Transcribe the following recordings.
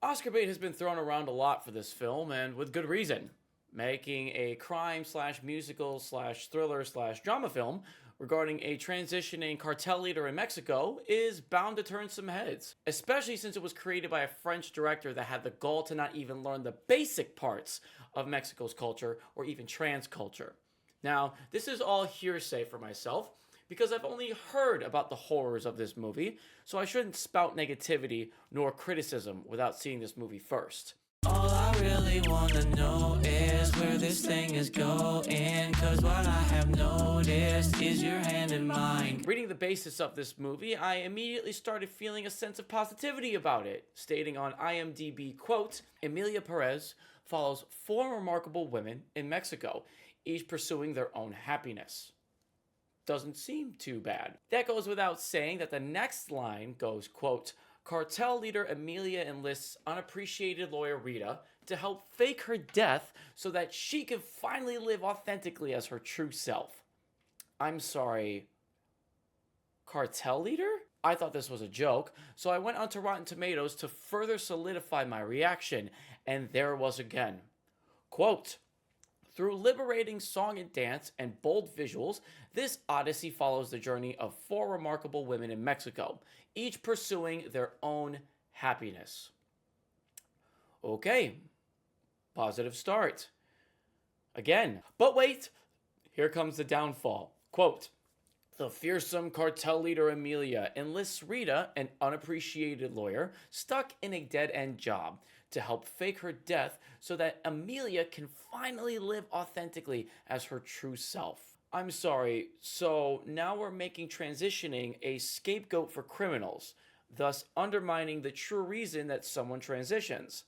Oscar bait has been thrown around a lot for this film, and with good reason. Making a crime slash musical slash thriller slash drama film regarding a transitioning cartel leader in Mexico is bound to turn some heads, especially since it was created by a French director that had the gall to not even learn the basic parts of Mexico's culture or even trans culture. Now, this is all hearsay for myself because I've only heard about the horrors of this movie, so I shouldn't spout negativity nor criticism without seeing this movie first. All I really wanna know is where this thing is going, cause what I have noticed is your hand in mine. Reading the basis of this movie, I immediately started feeling a sense of positivity about it, stating on IMDb, quote, Emilia Perez follows four remarkable women in Mexico, each pursuing their own happiness. Doesn't seem too bad. That goes without saying that the next line goes, quote, cartel leader Emilia enlists unappreciated lawyer Rita to help fake her death so that she can finally live authentically as her true self. I'm sorry, cartel leader? I thought this was a joke, so I went onto Rotten Tomatoes to further solidify my reaction, and there it was again. Quote, through liberating song and dance and bold visuals, this odyssey follows the journey of four remarkable women in Mexico, each pursuing their own happiness. Okay, positive start. Again, but wait, here comes the downfall. Quote, the fearsome cartel leader Emilia enlists Rita, an unappreciated lawyer, stuck in a dead-end job, to help fake her death so that Emilia can finally live authentically as her true self. I'm sorry, so now we're making transitioning a scapegoat for criminals, thus undermining the true reason that someone transitions.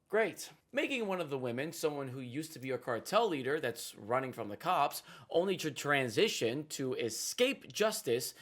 Great. Making one of the women someone who used to be a cartel leader that's running from the cops, only to transition to escape justice,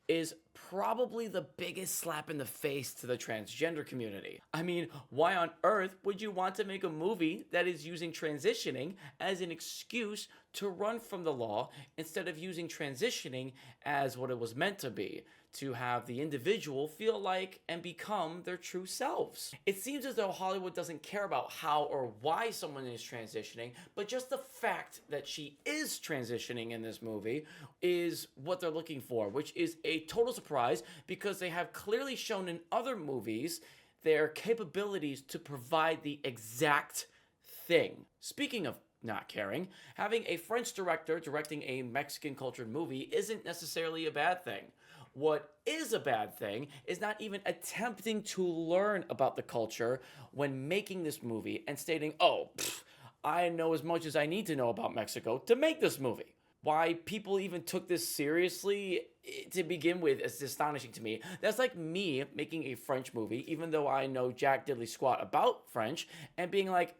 is probably the biggest slap in the face to the transgender community. I mean, why on earth would you want to make a movie that is using transitioning as an excuse to run from the law instead of using transitioning as what it was meant to be, to have the individual feel like and become their true selves? It seems as though Hollywood doesn't care about how or why someone is transitioning, but just the fact that she is transitioning in this movie is what they're looking for, which is a total surprise because they have clearly shown in other movies their capabilities to provide the exact thing. Speaking of not caring, having a French director directing a Mexican cultured movie isn't necessarily a bad thing. What is a bad thing is not even attempting to learn about the culture when making this movie and stating, oh, I know as much as I need to know about Mexico to make this movie. Why people even took this seriously to begin with is astonishing to me. That's like me making a French movie, even though I know jack diddly squat about French, and being like,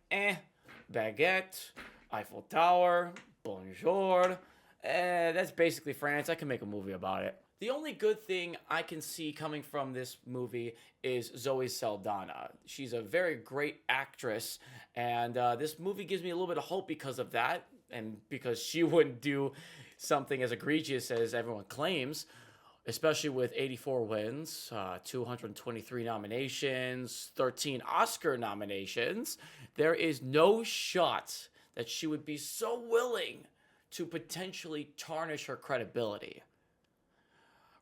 baguette, Eiffel Tower, bonjour, that's basically France. I can make a movie about it. The only good thing I can see coming from this movie is Zoe Saldana. She's a very great actress, and this movie gives me a little bit of hope because of that, and because she wouldn't do something as egregious as everyone claims, especially with 84 wins, 223 nominations, 13 Oscar nominations. There is no shot that she would be so willing to potentially tarnish her credibility.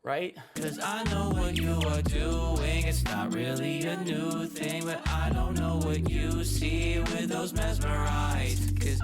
Right? Cause I know what you are doing, it's not really a new thing, but I don't know what you see with those mesmerized, cause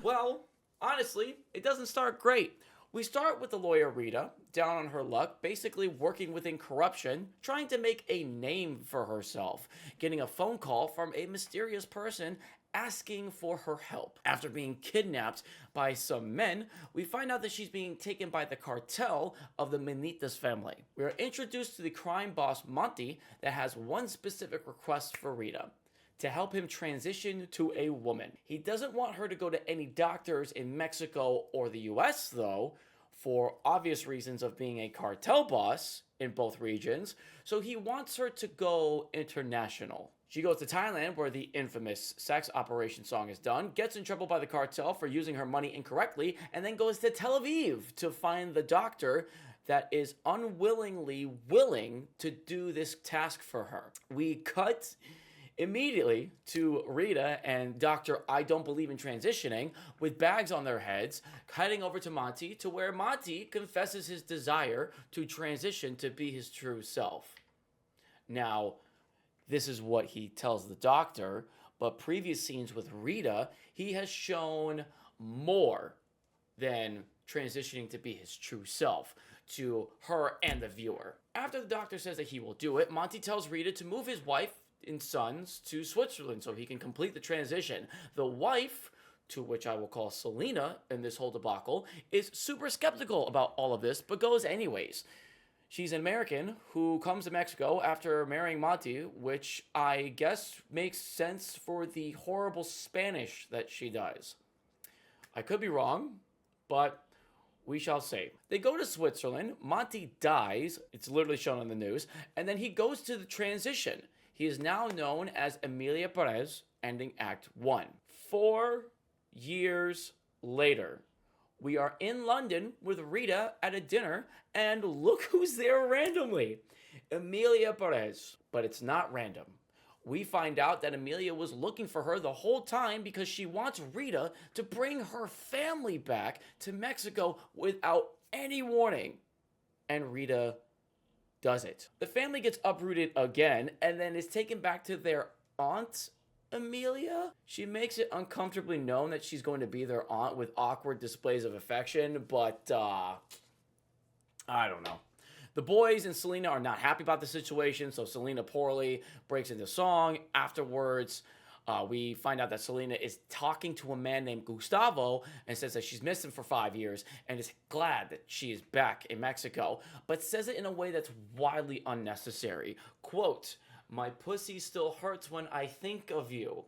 Well, honestly, it doesn't start great. We start with the lawyer Rita, down on her luck, basically working within corruption, trying to make a name for herself, getting a phone call from a mysterious person asking for her help. After being kidnapped by some men, we find out that she's being taken by the cartel of the Menitas family. We are introduced to the crime boss Monty that has one specific request for Rita: to help him transition to a woman. He doesn't want her to go to any doctors in Mexico or the US though, for obvious reasons of being a cartel boss in both regions, so he wants her to go international. She goes to Thailand, where the infamous sex operation song is done, gets in trouble by the cartel for using her money incorrectly, and then goes to Tel Aviv to find the doctor that is unwillingly willing to do this task for her. We cut immediately to Rita and Dr. I Don't Believe in Transitioning with bags on their heads, heading over to Monty, to where Monty confesses his desire to transition to be his true self. Now, this is what he tells the doctor, but previous scenes with Rita, he has shown more than transitioning to be his true self to her and the viewer. After the doctor says that he will do it, Monty tells Rita to move his wife and sons to Switzerland so he can complete the transition. The wife, to which I will call Selena in this whole debacle, is super skeptical about all of this, but goes anyways. She's an American who comes to Mexico after marrying Monty, which I guess makes sense for the horrible Spanish that she does. I could be wrong, but we shall see. They go to Switzerland, Monty dies, it's literally shown on the news, and then he goes to the transition. He is now known as Emilia Perez, ending Act 1. 4 years later, we are in London with Rita at a dinner, and look who's there randomly. Emilia Perez. But it's not random. We find out that Emilia was looking for her the whole time because she wants Rita to bring her family back to Mexico without any warning. And Rita does it. The family gets uprooted again and then is taken back to their aunt, Emilia. She makes it uncomfortably known that she's going to be their aunt with awkward displays of affection, but I don't know. The boys and Selena are not happy about the situation, so Selena poorly breaks into song. Afterwards, we find out that Selena is talking to a man named Gustavo and says that she's missed him for 5 years and is glad that she is back in Mexico, but says it in a way that's wildly unnecessary. Quote, "My pussy still hurts when I think of you."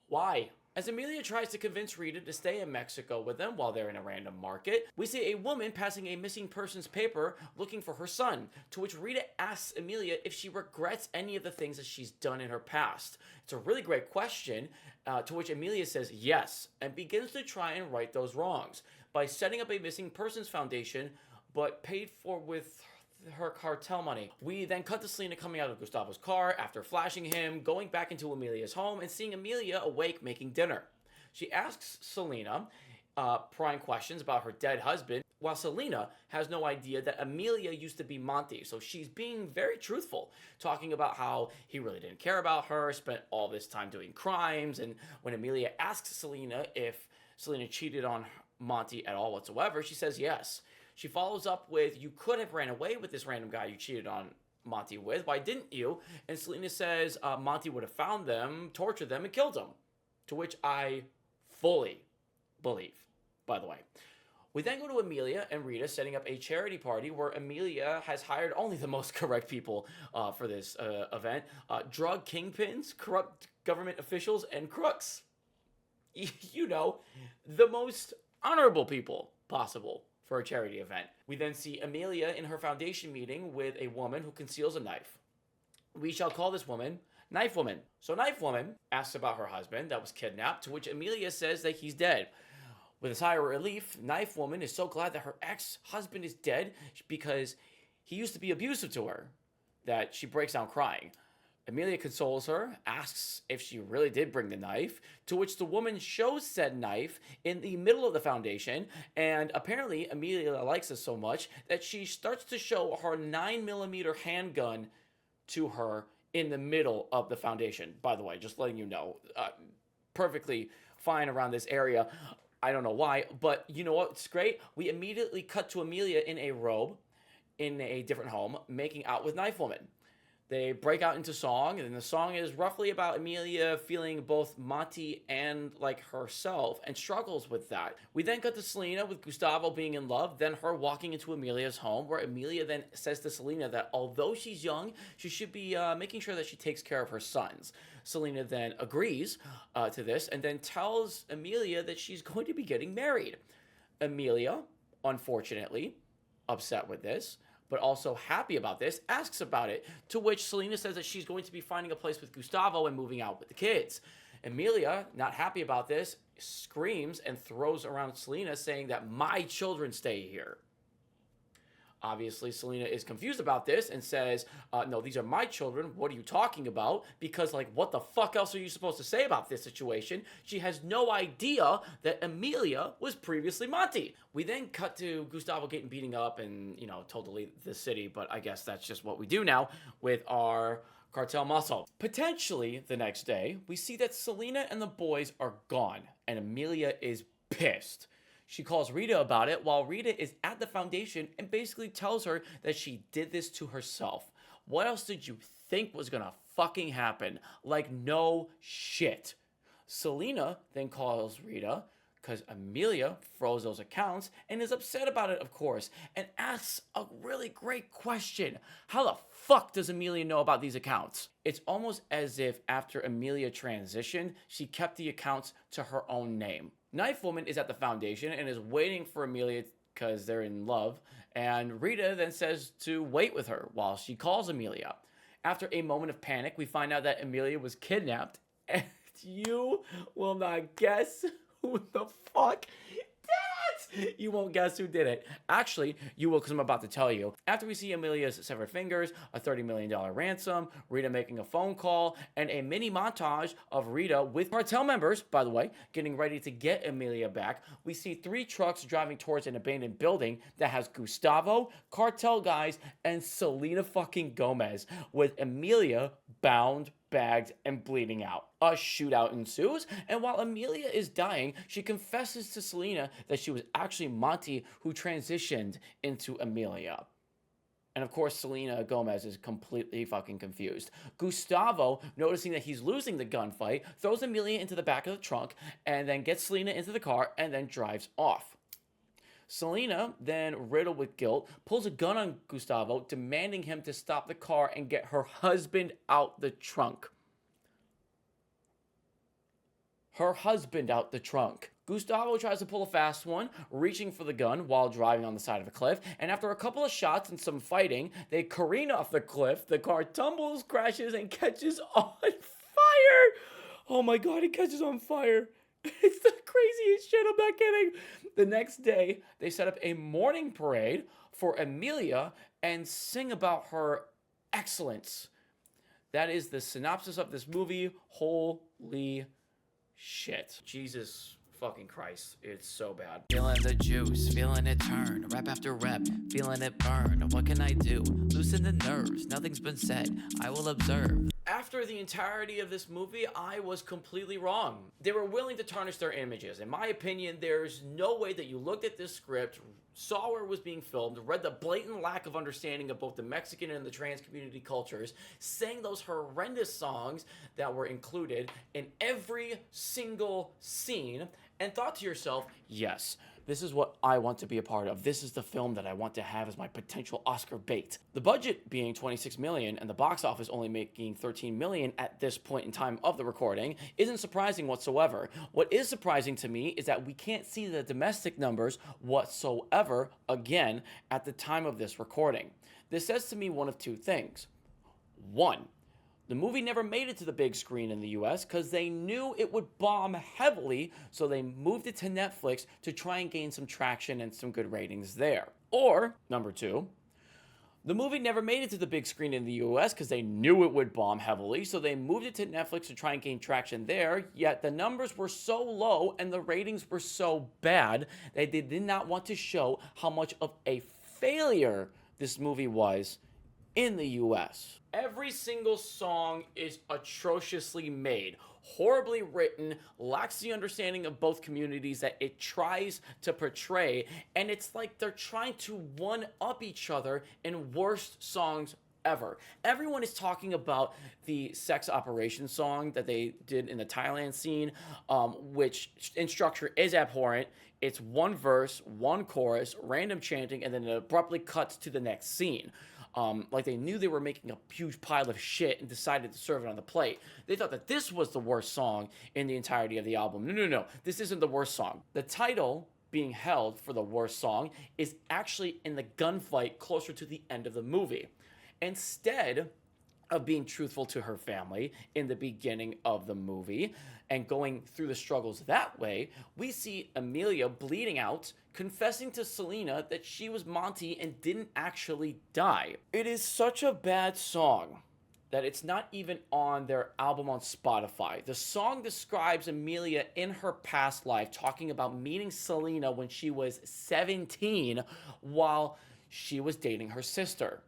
Why? As Emilia tries to convince Rita to stay in Mexico with them while they're in a random market, we see a woman passing a missing persons paper looking for her son, to which Rita asks Emilia if she regrets any of the things that she's done in her past. It's a really great question, to which Emilia says yes, and begins to try and right those wrongs by setting up a missing persons foundation, but paid for with her cartel money. We then cut to Selena coming out of Gustavo's car after flashing him, going back into Emilia's home, and seeing Emilia awake making dinner. She asks Selena prying questions about her dead husband, while Selena has no idea that Emilia used to be Monty, so she's being very truthful, talking about how he really didn't care about her, spent all this time doing crimes, and when Emilia asks Selena if Selena cheated on Monty at all whatsoever, she says yes. She follows up with, "You could have ran away with this random guy you cheated on Monty with. Why didn't you?" And Selena says Monty would have found them, tortured them, and killed them. To which I fully believe, by the way. We then go to Emilia and Rita setting up a charity party where Emilia has hired only the most correct people for this event. Drug kingpins, corrupt government officials, and crooks. You know, the most honorable people possible for a charity event. We then see Emilia in her foundation meeting with a woman who conceals a knife. We shall call this woman Knife Woman. So Knife Woman asks about her husband that was kidnapped, to which Emilia says that he's dead. With a sigh of relief, Knife Woman is so glad that her ex-husband is dead because he used to be abusive to her that she breaks down crying. Emilia consoles her, asks if she really did bring the knife, to which the woman shows said knife in the middle of the foundation, and apparently Emilia likes this so much that she starts to show her 9mm handgun to her in the middle of the foundation. By the way, just letting you know, perfectly fine around this area. I don't know why, but you know what's great? We immediately cut to Emilia in a robe, in a different home, making out with Knife Woman. They break out into song, and the song is roughly about Emilia feeling both Monty and like herself, and struggles with that. We then cut to Selena with Gustavo being in love, then her walking into Emilia's home, where Emilia then says to Selena that although she's young, she should be making sure that she takes care of her sons. Selena then agrees to this, and then tells Emilia that she's going to be getting married. Emilia, unfortunately, upset with this, but also happy about this, asks about it, to which Selena says that she's going to be finding a place with Gustavo and moving out with the kids. Emilia, not happy about this, screams and throws around Selena, saying that my children stay here. Obviously, Selena is confused about this and says, no, these are my children. What are you talking about? Because, like, what the fuck else are you supposed to say about this situation? She has no idea that Emilia was previously Monty. We then cut to Gustavo getting beaten up and, told to leave the city, but I guess that's just what we do now with our cartel muscle. Potentially, the next day, we see that Selena and the boys are gone, and Emilia is pissed. She calls Rita about it while Rita is at the foundation and basically tells her that she did this to herself. What else did you think was gonna fucking happen? Like, no shit. Selena then calls Rita because Emilia froze those accounts and is upset about it, of course, and asks a really great question. How the fuck does Emilia know about these accounts? It's almost as if after Emilia transitioned, she kept the accounts to her own name. Knife Woman is at the foundation and is waiting for Emilia because they're in love, and Rita then says to wait with her while she calls Emilia. After a moment of panic, we find out that Emilia was kidnapped, and you will not guess who the fuck did it! You won't guess who did it. Actually, you will, because I'm about to tell you. After we see Emilia's severed fingers, a $30 million ransom, Rita making a phone call, and a mini montage of Rita with cartel members, by the way, getting ready to get Emilia back, we see 3 trucks driving towards an abandoned building that has Gustavo, cartel guys, and Selena fucking Gomez, with Emilia bound, bagged, and bleeding out. A shootout ensues, and while Emilia is dying, she confesses to Selena that she was actually Monty who transitioned into Emilia. And of course, Selena Gomez is completely fucking confused. Gustavo, noticing that he's losing the gunfight, throws Emilia into the back of the trunk, and then gets Selena into the car, and then drives off. Selena, then riddled with guilt, pulls a gun on Gustavo, demanding him to stop the car and get her husband out the trunk. Gustavo tries to pull a fast one, reaching for the gun while driving on the side of a cliff, and after a couple of shots and some fighting, they careen off the cliff, the car tumbles, crashes, and catches on fire! Oh my god, it catches on fire! It's the craziest shit, I'm not kidding! The next day, they set up a mourning parade for Emilia and sing about her excellence. That is the synopsis of this movie. Holy shit. Jesus fucking Christ. It's so bad. Feeling the juice, feeling it turn, rep after rep, feeling it burn. What can I do? Loosen the nerves, nothing's been said, I will observe. After the entirety of this movie, I was completely wrong. They were willing to tarnish their images. In my opinion, there's no way that you looked at this script, saw where it was being filmed, read the blatant lack of understanding of both the Mexican and the trans community cultures, sang those horrendous songs that were included in every single scene, and thought to yourself, yes, this is what I want to be a part of. This is the film that I want to have as my potential Oscar bait. The budget being $26 million and the box office only making $13 million at this point in time of the recording isn't surprising whatsoever. What is surprising to me is that we can't see the domestic numbers whatsoever again at the time of this recording. This says to me one of two things. One, the movie never made it to the big screen in the US because they knew it would bomb heavily, so they moved it to Netflix to try and gain some traction and some good ratings there. Or, number two, the movie never made it to the big screen in the US because they knew it would bomb heavily, so they moved it to Netflix to try and gain traction there, yet the numbers were so low and the ratings were so bad that they did not want to show how much of a failure this movie was in the US. Every single song is atrociously made, horribly written, lacks the understanding of both communities that it tries to portray, and it's like they're trying to one-up each other in worst songs ever. Everyone is talking about the sex operation song that they did in the Thailand scene, which in structure is abhorrent. It's one verse, one chorus, random chanting, and then it abruptly cuts to the next scene. Like they knew they were making a huge pile of shit and decided to serve it on the plate. They thought that this was the worst song in the entirety of the album. No. This isn't the worst song. The title being held for the worst song is actually in the gunfight closer to the end of the movie. Instead, of being truthful to her family in the beginning of the movie and going through the struggles that way, we see Emilia bleeding out, confessing to Selena that she was Monty and didn't actually die. It is such a bad song that it's not even on their album on Spotify. The song describes Emilia in her past life, talking about meeting Selena when she was 17 while she was dating her sister.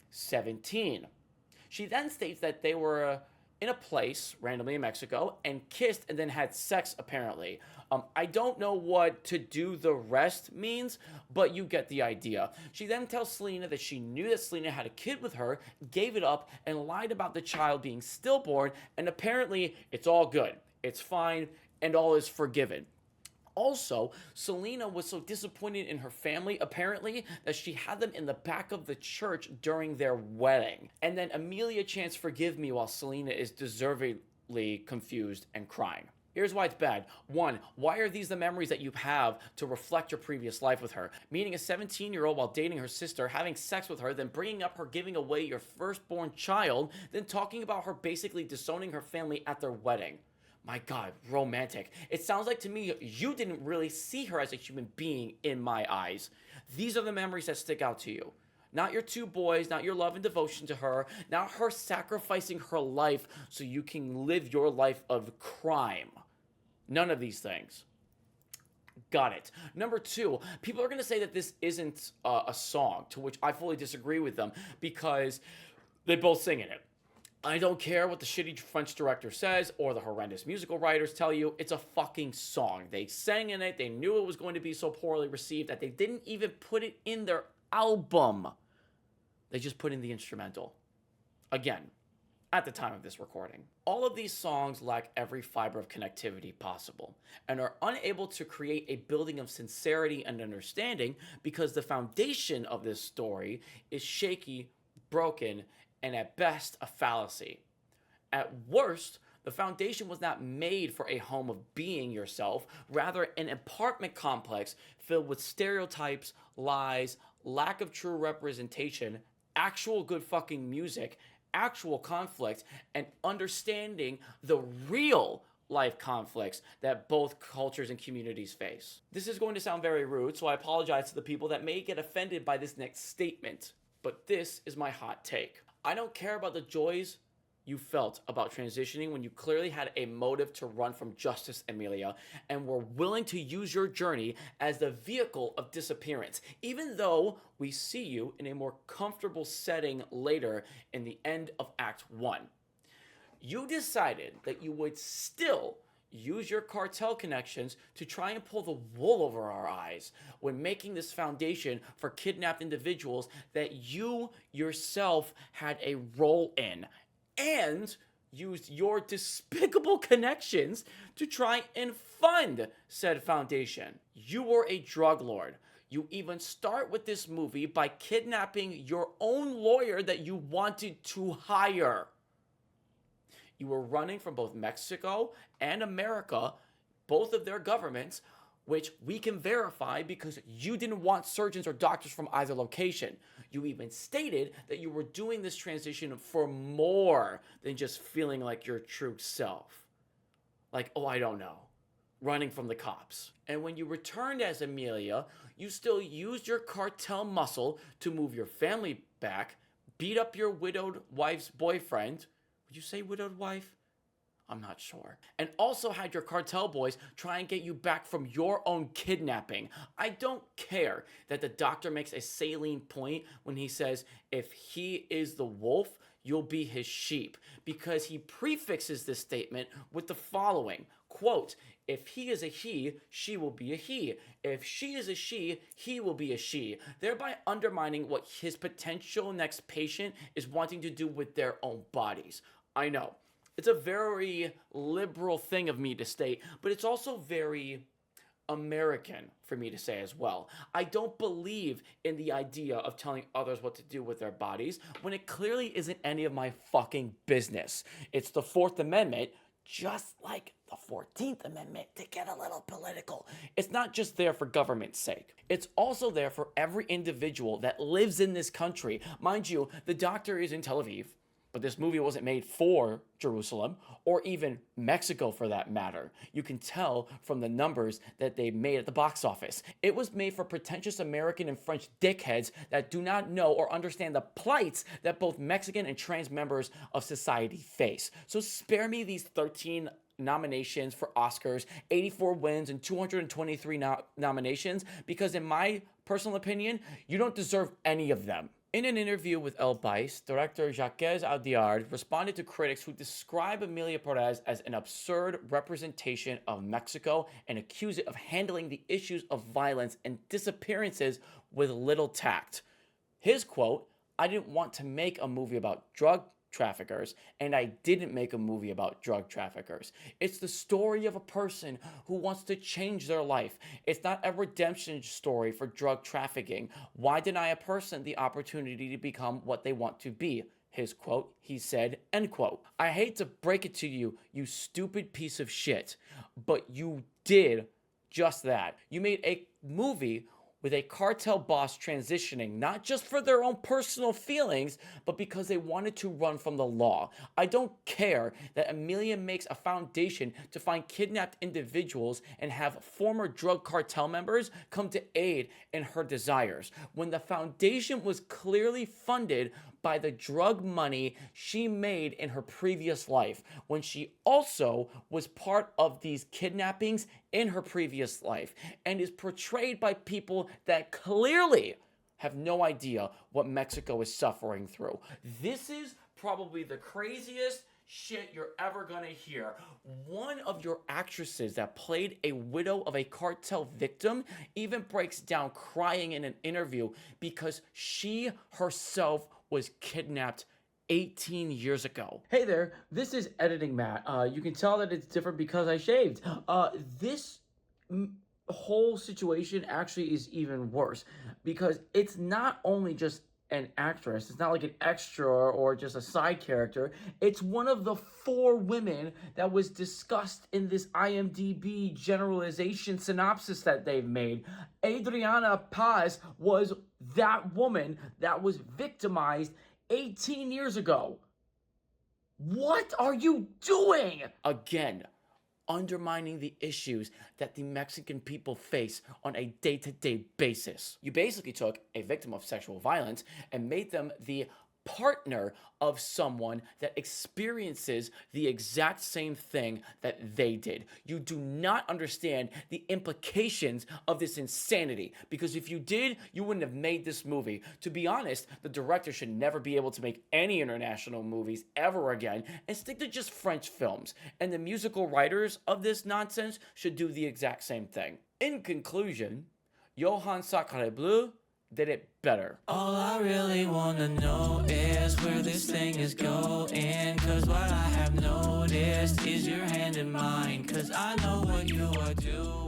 17. She then states that they were in a place randomly in Mexico and kissed and then had sex, apparently. I don't know what "to do the rest" means, but you get the idea. She then tells Selena that she knew that Selena had a kid with her, gave it up, and lied about the child being stillborn, and apparently it's all good. It's fine, and all is forgiven. Also, Selena was so disappointed in her family, apparently, that she had them in the back of the church during their wedding. And then Emilia chants "forgive me" while Selena is deservedly confused and crying. Here's why it's bad. 1, why are these the memories that you have to reflect your previous life with her? Meeting a 17-year-old while dating her sister, having sex with her, then bringing up her giving away your firstborn child, then talking about her basically disowning her family at their wedding. My God, romantic. It sounds like to me you didn't really see her as a human being in my eyes. These are the memories that stick out to you. Not your 2 boys, not your love and devotion to her, not her sacrificing her life so you can live your life of crime. None of these things. Got it. Number 2, people are going to say that this isn't a song, to which I fully disagree with them because they both sing in it. I don't care what the shitty French director says or the horrendous musical writers tell you. It's a fucking song. They sang in it. They knew it was going to be so poorly received that they didn't even put it in their album. They just put in the instrumental. Again, at the time of this recording. All of these songs lack every fiber of connectivity possible and are unable to create a building of sincerity and understanding because the foundation of this story is shaky, broken, and at best a fallacy. At worst, the foundation was not made for a home of being yourself, rather an apartment complex filled with stereotypes, lies, lack of true representation, actual good fucking music, actual conflict, and understanding the real life conflicts that both cultures and communities face. This is going to sound very rude, so I apologize to the people that may get offended by this next statement, but this is my hot take. I don't care about the joys you felt about transitioning when you clearly had a motive to run from justice, Emilia, and were willing to use your journey as the vehicle of disappearance, even though we see you in a more comfortable setting later in the end of Act 1. You decided that you would still use your cartel connections to try and pull the wool over our eyes when making this foundation for kidnapped individuals that you yourself had a role in, and used your despicable connections to try and fund said foundation. You were a drug lord. You even start with this movie by kidnapping your own lawyer that you wanted to hire. You were running from both Mexico and America, both of their governments, which we can verify because you didn't want surgeons or doctors from either location. You even stated that you were doing this transition for more than just feeling like your true self. Like, oh, I don't know, running from the cops. And when you returned as Emilia, you still used your cartel muscle to move your family back, beat up your widowed wife's boyfriend. Would you say widowed wife? I'm not sure. And also had your cartel boys try and get you back from your own kidnapping. I don't care that the doctor makes a salient point when he says, if he is the wolf, you'll be his sheep, because he prefixes this statement with the following, quote, if he is a he, she will be a he. If she is a she, he will be a she, thereby undermining what his potential next patient is wanting to do with their own bodies. I know. It's a very liberal thing of me to state, but it's also very American for me to say as well. I don't believe in the idea of telling others what to do with their bodies when it clearly isn't any of my fucking business. It's the Fourth Amendment, just like the 14th Amendment, to get a little political. It's not just there for government's sake. It's also there for every individual that lives in this country. Mind you, the doctor is in Tel Aviv, But this movie wasn't made for Jerusalem or even Mexico for that matter. You can tell from the numbers that they made at the box office. It was made for pretentious American and French dickheads that do not know or understand the plights that both Mexican and trans members of society face. So spare me these 13 nominations for Oscars, 84 wins, and 223 nominations, because in my personal opinion, you don't deserve any of them. In an interview with El País, director Jacques Audiard responded to critics who describe Emilia Perez as an absurd representation of Mexico and accuse it of handling the issues of violence and disappearances with little tact. His quote, "I didn't want to make a movie about drug traffickers, and I didn't make a movie about drug traffickers. It's the story of a person who wants to change their life. It's not a redemption story for drug trafficking. Why deny a person the opportunity to become what they want to be?" His quote, he said, end quote. I hate to break it to you, you stupid piece of shit, but you did just that. You made a movie with a cartel boss transitioning, not just for their own personal feelings, but because they wanted to run from the law. I don't care that Emilia makes a foundation to find kidnapped individuals and have former drug cartel members come to aid in her desires, when the foundation was clearly funded by the drug money she made in her previous life, when she also was part of these kidnappings in her previous life, and is portrayed by people that clearly have no idea what Mexico is suffering through. This is probably the craziest shit you're ever gonna hear. One of your actresses that played a widow of a cartel victim even breaks down crying in an interview because she herself was kidnapped 18 years ago. Hey there, this is Editing Matt. You can tell that it's different because I shaved. This whole situation actually is even worse because it's not only just an actress, it's not like an extra or just a side character. It's one of the 4 women that was discussed in this IMDb generalization synopsis that they've made. Adriana Paz was that woman that was victimized 18 years ago. What are you doing? Again, undermining the issues that the Mexican people face on a day-to-day basis. You basically took a victim of sexual violence and made them the partner of someone that experiences the exact same thing that they did. You do not understand the implications of this insanity, because if you did, you wouldn't have made this movie. To be honest, the director should never be able to make any international movies ever again and stick to just French films. And the musical writers of this nonsense should do the exact same thing. In conclusion, Johann Sacrebleu did it better. All I really wanna know is where this thing is going, cause what I have noticed is your hand in mine, cause I know what you are doing.